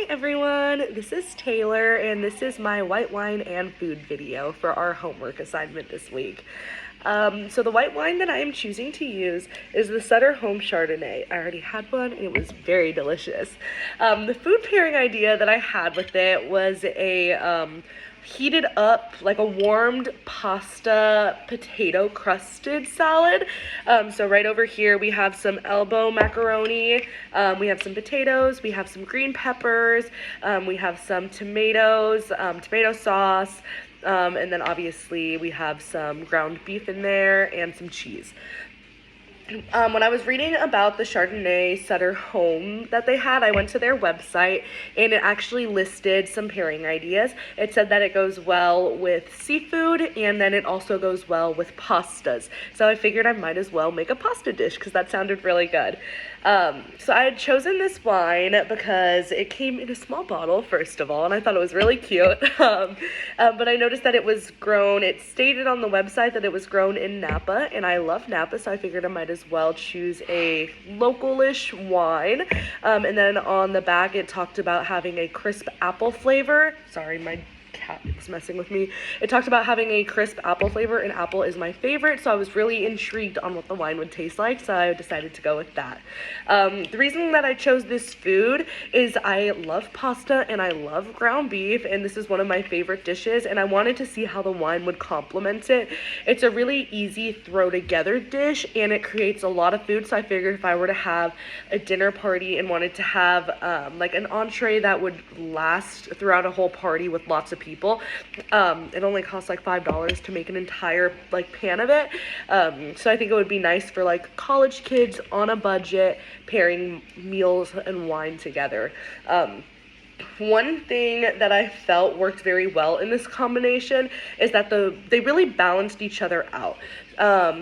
everyone, this is Taylor and this is my white wine and food video for our homework assignment this week. So the white wine that I am choosing to use is the Sutter Home Chardonnay. I already had one and it was very delicious. The food pairing idea that I had with it was a heated up, like a warmed pasta potato crusted salad. So right over here we have some elbow macaroni, we have some potatoes, we have some green peppers, we have some tomatoes, tomato sauce, and then obviously we have some ground beef in there and some cheese. When I was reading about the Chardonnay Sutter Home that they had, I went to their website and it actually listed some pairing ideas. It said that it goes well with seafood and then it also goes well with pastas. So I figured I might as well make a pasta dish because that sounded really good. So I had chosen this wine because it came in a small bottle, first of all, and I thought it was really cute. But I noticed that it was grown, it stated on the website that it was grown in Napa, and I love Napa, so I figured I might as well choose a local-ish wine. And then on the back it talked about having a crisp apple flavor. Sorry, my cat is messing with me. It talked about having a crisp apple flavor, and apple is my favorite, so I was really intrigued on what the wine would taste like, so I decided to go with that. The reason that I chose this food is I love pasta and I love ground beef, and this is one of my favorite dishes, and I wanted to see how the wine would complement it. It's a really easy throw together dish and it creates a lot of food, so I figured if I were to have a dinner party and wanted to have like an entree that would last throughout a whole party with lots of people, it only costs like $5 to make an entire like pan of it. So I think it would be nice for like college kids on a budget pairing meals and wine together. One thing that I felt worked very well in this combination is that they really balanced each other out.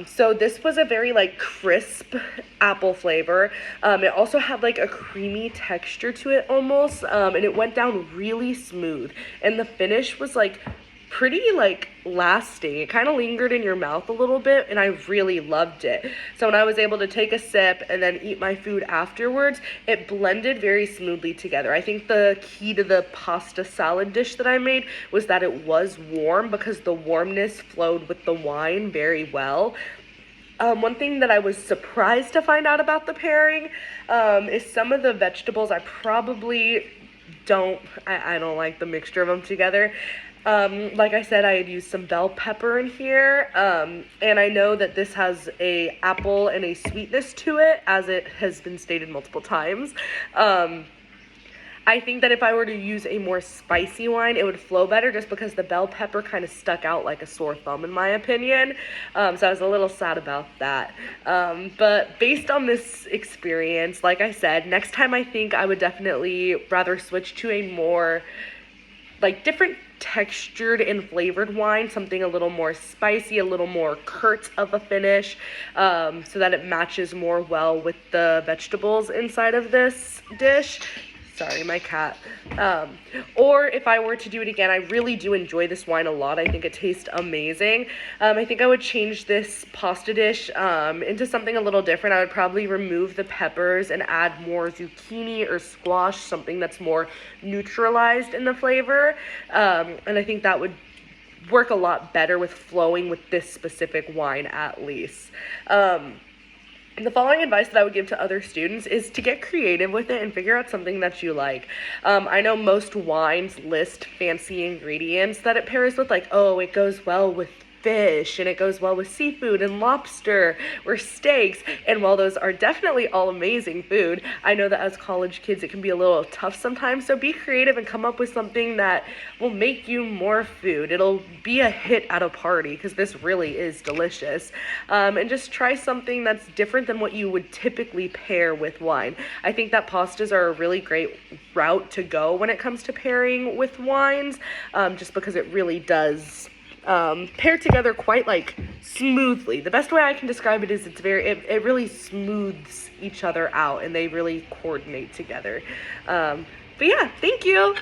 So this was a very like crisp apple flavor. It also had like a creamy texture to it almost, and it went down really smooth, and the finish was like pretty like lasting. It kind of lingered in your mouth a little bit and I really loved it. So when I was able to take a sip and then eat my food afterwards, it blended very smoothly together. I think the key to the pasta salad dish that I made was that it was warm because the warmness flowed with the wine very well. One thing that I was surprised to find out about the pairing is some of the vegetables I probably I don't like the mixture of them together. Like I said, I had used some bell pepper in here, and I know that this has a apple and a sweetness to it, as it has been stated multiple times. I think that if I were to use a more spicy wine, it would flow better just because the bell pepper kind of stuck out like a sore thumb in my opinion. So I was a little sad about that. But based on this experience, like I said, next time I think I would definitely rather switch to a more like different textured and flavored wine, something a little more spicy, a little more curt of a finish, so that it matches more well with the vegetables inside of this dish. Sorry, my cat. Or if I were to do it again, I really do enjoy this wine a lot. I think it tastes amazing. I think I would change this pasta dish into something a little different. I would probably remove the peppers and add more zucchini or squash, something that's more neutralized in the flavor. And I think that would work a lot better with flowing with this specific wine at least. The following advice that I would give to other students is to get creative with it and figure out something that you like. I know most wines list fancy ingredients that it pairs with, like, oh, it goes well with fish and it goes well with seafood and lobster or steaks, and while those are definitely all amazing food, I know that as college kids it can be a little tough sometimes, so be creative and come up with something that will make you more food. It'll be a hit at a party because this really is delicious, and just try something that's different than what you would typically pair with wine. I think that pastas are a really great route to go when it comes to pairing with wines, just because it really does pair together quite like smoothly. The best way I can describe it is it really smooths each other out and they really coordinate together. But yeah, thank you.